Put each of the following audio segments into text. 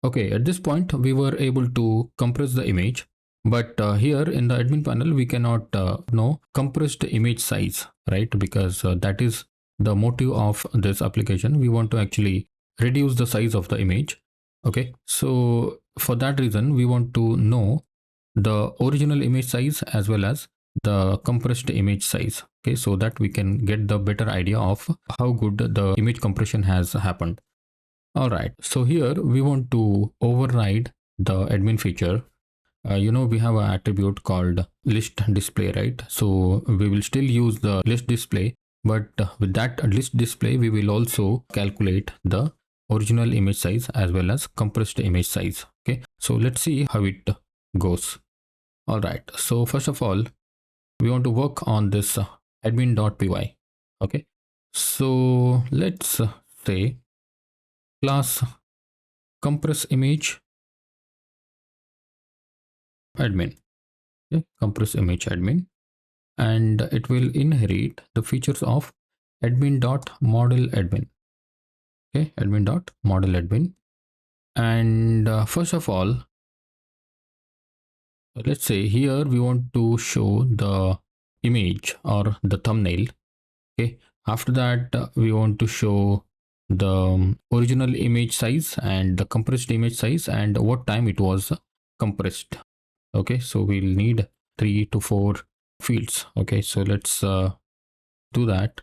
Okay, at this point we were able to compress the image, but here in the admin panel we cannot know compressed image size, right? Because that is the motive of this application. We want to actually reduce the size of the image. Okay, so for that reason we want to know the original image size as well as the compressed image size. Okay, so that we can get the better idea of how good the image compression has happened. All right, so here we want to override the admin feature. We have an attribute called list display, right? So we will still use the list display, but with that list display we will also calculate the original image size as well as compressed image size. Okay, so let's see how it goes. All right, so first of all we want to work on this admin.py. Okay, so let's say class compress image admin. Okay, compress image admin, and it will inherit the features of admin.model admin. Okay, admin.model admin. And first of all, let's say here we want to show the image or the thumbnail. Okay, after that we want to show the original image size and the compressed image size and what time it was compressed. Okay, so we'll need 3 to 4 fields. Okay, so let's do that.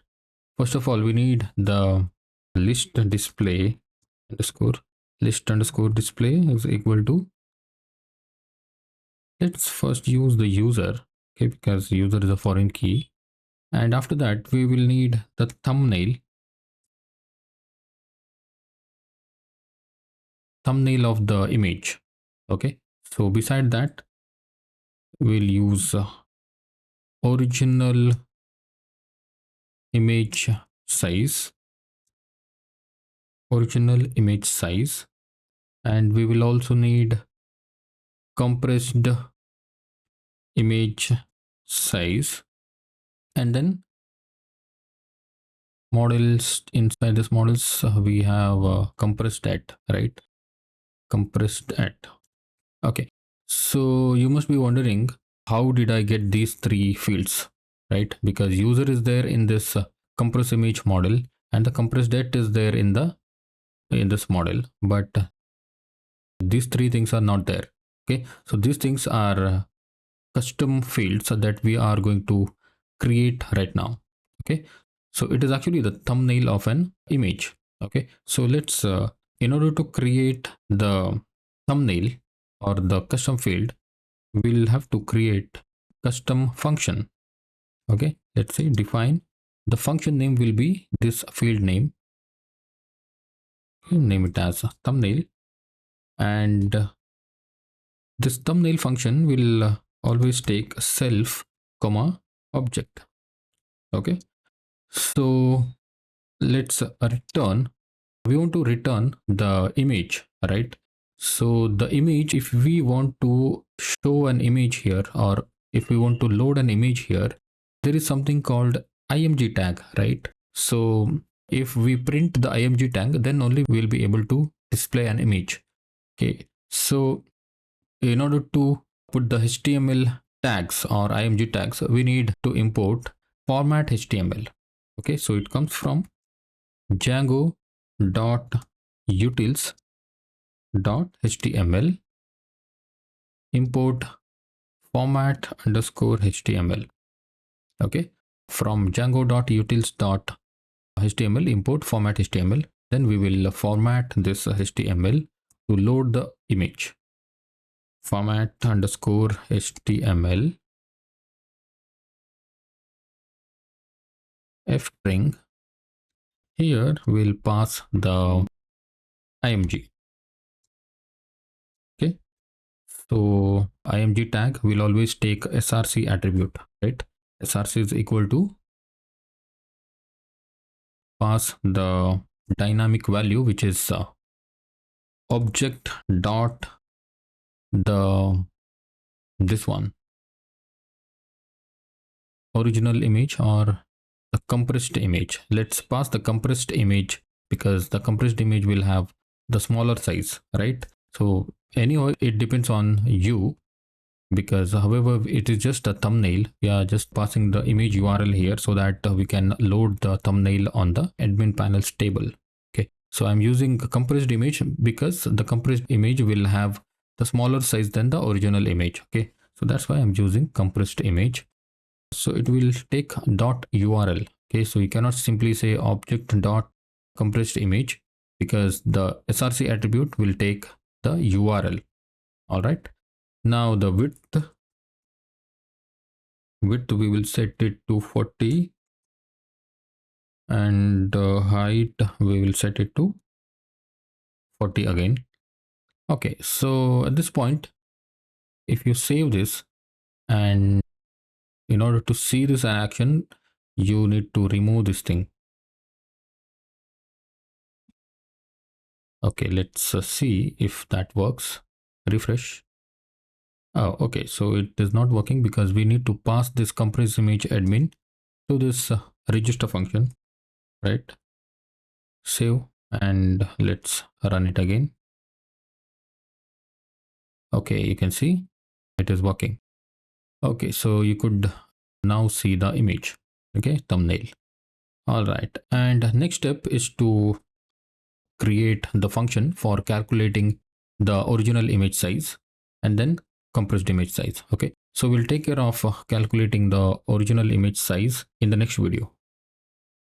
First of all, we need the list display underscore list underscore display is equal to, let's first use the user. Okay, because user is a foreign key, and after that we will need the thumbnail of the image. Okay, so beside that we'll use original image size, and we will also need compressed image size, and then models. Inside this models we have compressed at, right? Compressed at. Okay, so you must be wondering, how did I get these three fields, right? Because user is there in this compress image model and the compressed at is there in this model, but these three things are not there. Okay, so these things are custom fields that we are going to create right now. Okay, so it is actually the thumbnail of an image. Okay, so let's in order to create the thumbnail or the custom field, we'll have to create custom function. Okay, let's say define the function name will be this field name. Okay, name it as thumbnail, and this thumbnail function will always take self comma object. Okay, so let's return, we want to return the image, right? So the image, if we want to show an image here or if we want to load an image here, there is something called img tag, right? So if we print the img tag, then only we'll be able to display an image. Okay, so in order to put the HTML tags or img tags, we need to import format HTML. Okay, so it comes from Django dot utils dot html import format underscore html. Okay, from Django dot utils dot html import format html, then we will format this html to load the image. Format underscore html f string. Here we'll pass the img. Okay, so img tag will always take src attribute, right? Src is equal to pass the dynamic value, which is object dot the this one original image or the compressed image. Let's pass the compressed image because the compressed image will have the smaller size, right? So anyhow, it depends on you, because however it is just a thumbnail, we are just passing the image URL here so that we can load the thumbnail on the admin panels table. Okay, so I'm using a compressed image because the compressed image will have the smaller size than the original image. Okay, so that's why I'm using compressed image. So it will take dot URL. Okay, so you cannot simply say object dot compressed image, because the src attribute will take the URL. All right, now the width we will set it to 40, and height we will set it to 40 again. Okay, so at this point, if you save this, and in order to see this in action, you need to remove this thing. Okay, let's see if that works. Refresh. Oh, okay, so it is not working because we need to pass this compress image admin to this register function, right? Save, and let's run it again. Okay, you can see it is working. Okay, so you could now see the image. Okay, thumbnail. All right, and next step is to create the function for calculating the original image size and then compressed image size. Okay, so we'll take care of calculating the original image size in the next video.